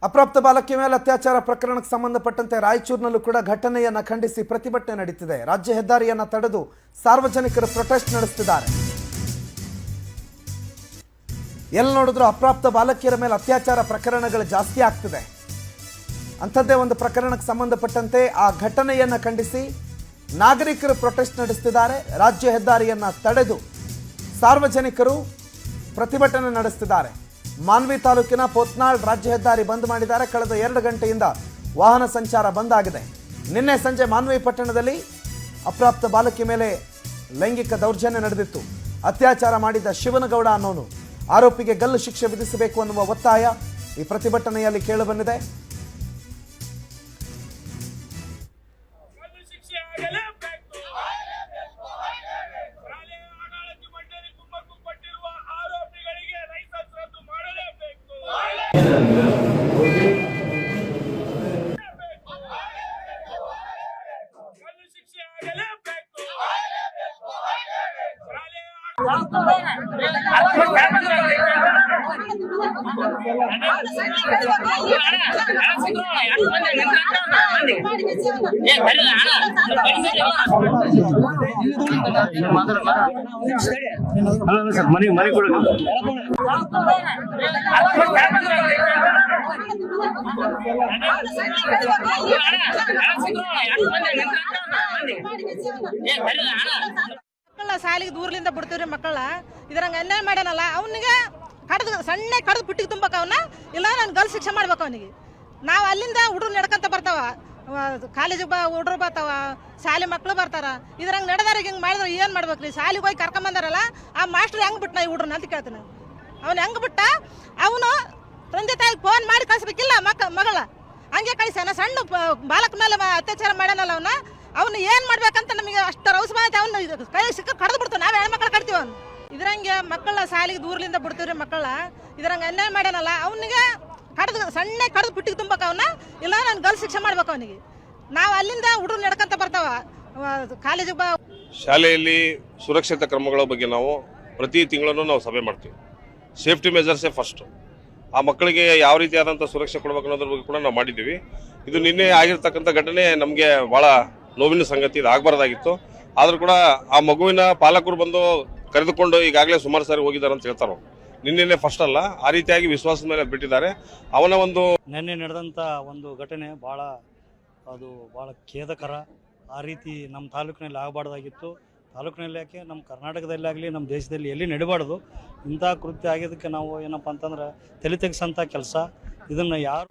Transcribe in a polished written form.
ಅಪ್ರಾಪ್ತ ಬಾಲಕಿ ಮೇಲೆ ಅತ್ಯಾಚಾರ ಪ್ರಕರಣಕ್ಕೆ ಸಂಬಂಧಪಟ್ಟಂತೆ ರಾಯಚೂರಿನಲ್ಲೂ ಕೂಡ ಘಟನೆಯನ್ನು ಖಂಡಿಸಿ ಪ್ರತಿಭಟನೆ ನಡೆಯುತ್ತಿದೆ. ರಾಜ್ಯ ಹೆದ್ದಾರಿಯನ್ನು ತಡೆದು ಸಾರ್ವಜನಿಕರು ಪ್ರೊಟೆಸ್ಟ್ ನಡೆಸುತ್ತಿದ್ದಾರೆ. ಎಲ್ಲಿ ನೋಡಿದ್ರು ಅಪ್ರಾಪ್ತ ಬಾಲಕಿಯರ ಮೇಲೆ ಅತ್ಯಾಚಾರ ಪ್ರಕರಣಗಳು ಜಾಸ್ತಿ ಆಗ್ತಿದೆ. ಅಂಥದ್ದೇ ಒಂದು ಪ್ರಕರಣಕ್ಕೆ ಸಂಬಂಧಪಟ್ಟಂತೆ ಆ ಘಟನೆಯನ್ನು ಖಂಡಿಸಿ ನಾಗರಿಕರು ಪ್ರೊಟೆಸ್ಟ್ ನಡೆಸುತ್ತಿದ್ದಾರೆ. ರಾಜ್ಯ ಹೆದ್ದಾರಿಯನ್ನು ತಡೆದು ಸಾರ್ವಜನಿಕರು ಪ್ರತಿಭಟನೆ ನಡೆಸುತ್ತಿದ್ದಾರೆ. ಮಾನ್ವಿ ತಾಲೂಕಿನ ಪೋತ್ನಾಳ್ ರಾಜ್ಯ ಹೆದ್ದಾರಿ ಬಂದ್ ಮಾಡಿದ್ದಾರೆ. ಕಳೆದ 2 ಗಂಟೆಯಿಂದ ವಾಹನ ಸಂಚಾರ ಬಂದ್ ಆಗಿದೆ. ನಿನ್ನೆ ಸಂಜೆ ಮಾನ್ವಿ ಪಟ್ಟಣದಲ್ಲಿ ಅಪ್ರಾಪ್ತ ಬಾಲಕಿ ಮೇಲೆ ಲೈಂಗಿಕ ದೌರ್ಜನ್ಯ ನಡೆದಿತ್ತು. ಅತ್ಯಾಚಾರ ಮಾಡಿದ ಶಿವನಗೌಡ ಅನ್ನೋನು ಆರೋಪಿಗೆ ಗಲ್ಲು ಶಿಕ್ಷೆ ವಿಧಿಸಬೇಕು ಅನ್ನುವ ಒತ್ತಾಯ ಈ ಪ್ರತಿಭಟನೆಯಲ್ಲಿ ಕೇಳಿಬಂದಿದೆ. ಸಾಲಿಗೆ ದೂರಲಿಂದ ಬಿಡ್ತೀವ್ರಿ ಮಕ್ಕಳ ಇದ್ರಂಗ ಅನ್ಯಾಯ ಮಾಡ್ಯಾನಲ್ಲ ಅವನಿಗೆ ಸಣ್ಣ ಕಡ್ದು ಪುಟ್ಟಿಗೆ ತುಂಬಕ ಅವನ್ನ ಇಲ್ಲ ನಾನು ಗಲ್ ಶಿಕ್ಷೆ ಮಾಡ್ಬೇಕು ಅವನಿಗೆ. ನಾವು ಅಲ್ಲಿಂದ ಹುಡುಗರು ನಡ್ಕೊಂತ ಬರ್ತಾವ, ಕಾಲೇಜಿಗೆ ಹುಡುಗರು ಬರ್ತಾವ, ಶಾಲೆ ಮಕ್ಕಳು ಬರ್ತಾರ. ಇದ್ರಂಗ ನಡೆದಾರಿಗೆ ಹಿಂಗೆ ಮಾಡಿದ್ರೆ ಏನು ಮಾಡ್ಬೇಕ್ರಿ? ಶಾಲೆಗೆ ಹೋಗಿ ಕರ್ಕೊಂಬಂದಾರಲ್ಲ ಆ ಮಾಸ್ಟರ್ ಹೆಂಗ್ ಬಿಟ್ಟ ಈ ಹುಡುಗನ ಅಂತ ಕೇಳ್ತೀನಿ. ಅವ್ನು ಹೆಂಗ್ ಬಿಟ್ಟ? ಅವನು ತಂದೆ ತಾಯಿಗೆ ಫೋನ್ ಮಾಡಿ ಕಳಿಸ್ಬೇಕಿಲ್ಲ ಮಗಳ ಹಂಗೆ ಕಳಿಸ್ಯಾನ. ಸಣ್ಣ ಬಾಲಕ ಮೇಲೆ ಅತ್ಯಾಚಾರ ಮಾಡ್ಯಾನಲ್ಲ ಅವನು ಏನು ಮಾಡ್ಬೇಕಂತ ನಮಗೆ ಅಷ್ಟು ರೌಸ್ ಮಾತು ಅವ್ನು ಕೈ ಸಿಕ್ಕ ಕಡ್ದು ಬಿಡ್ತಾವೆ. ನಾವು ಹೆಣ್ಮಕ್ಳು ಕಡ್ತೀವಿ ಅವ್ನು. ಇದ್ರಂಗೆ ಮಕ್ಕಳ ಶಾಲೆಗೆ ದೂರಲಿಂದ ಬಿಡ್ತೀವ್ರಿ ಮಕ್ಕಳ ಇದ್ರಂಗ ಅನ್ಯಾಯ ಮಾಡ್ಯಾನಲ್ಲ ಅವನಿಗೆ ಸಣ್ಣ ಕಡ್ದು ಪುಟ್ಟಿಗೆ ತುಂಬಕ ಅವನ್ನ ಇಲ್ಲ ನಾನು ಗಲ್ ಶಿಕ್ಷೆ ಮಾಡ್ಬೇಕು ಅವನಿಗೆ. ನಾವು ಅಲ್ಲಿಂದ ಹುಡುಗರು ನಡ್ಕೊಂತ ಬರ್ತಾವ, ಕಾಲೇಜಿಗೆ ಶಾಲೆಯಲ್ಲಿ ಸುರಕ್ಷಿತ ಕ್ರಮಗಳ ಬಗ್ಗೆ ನಾವು ಪ್ರತಿ ತಿಂಗಳನ್ನು ನಾವು ಸಭೆ ಮಾಡ್ತೀವಿ. ಸೇಫ್ಟಿ ಮೆಜರ್ಸೇ ಫಸ್ಟ್. ಆ ಮಕ್ಕಳಿಗೆ ಯಾವ ರೀತಿಯಾದಂಥ ಸುರಕ್ಷೆ ಕೊಡಬೇಕು ಅನ್ನೋದ್ರ ಬಗ್ಗೆ ಕೂಡ ನಾವು ಮಾಡಿದ್ದೀವಿ. ಇದು ನಿನ್ನೆ ಆಗಿರ್ತಕ್ಕಂಥ ಘಟನೆ ನಮಗೆ ಭಾಳ ನೋವಿನ ಸಂಗತಿ. ಇದು ಆಗಬಾರ್ದಾಗಿತ್ತು. ಆದರೂ ಕೂಡ ಆ ಮಗುವಿನ ಪಾಲಕರು ಬಂದು ಕರೆದುಕೊಂಡು ಈಗಾಗಲೇ ಸುಮಾರು ಸಾರಿ ಹೋಗಿದ್ದಾರೆ ಅಂತ ಹೇಳ್ತಾರೆ. ನಿನ್ನೆ ಫಸ್ಟ್ ಅಲ್ಲ, ಆ ರೀತಿಯಾಗಿ ವಿಶ್ವಾಸದ ಮೇಲೆ ಬಿಟ್ಟಿದ್ದಾರೆ. ಅವನ ಒಂದು ನಿನ್ನೆ ನಡೆದಂಥ ಒಂದು ಘಟನೆ ಭಾಳ ಖೇದಕರ. ಆ ರೀತಿ ನಮ್ಮ ತಾಲೂಕಿನಲ್ಲಿ ಆಗಬಾರ್ದಾಗಿತ್ತು. ತಾಲೂಕಿನಲ್ಲಿ ಯಾಕೆ ನಮ್ಮ ಕರ್ನಾಟಕದಲ್ಲಿ ಆಗಲಿ ನಮ್ಮ ದೇಶದಲ್ಲಿ ಎಲ್ಲಿ ನಡಿಬಾರ್ದು. ಇಂಥ ಕೃತ್ಯ ಆಗಿದ್ದಕ್ಕೆ ನಾವು ಏನಪ್ಪ ಅಂತಂದ್ರೆ ತಲೆ ತೆಗೆಸಂಥ ಕೆಲಸ. ಇದನ್ನು ಯಾರು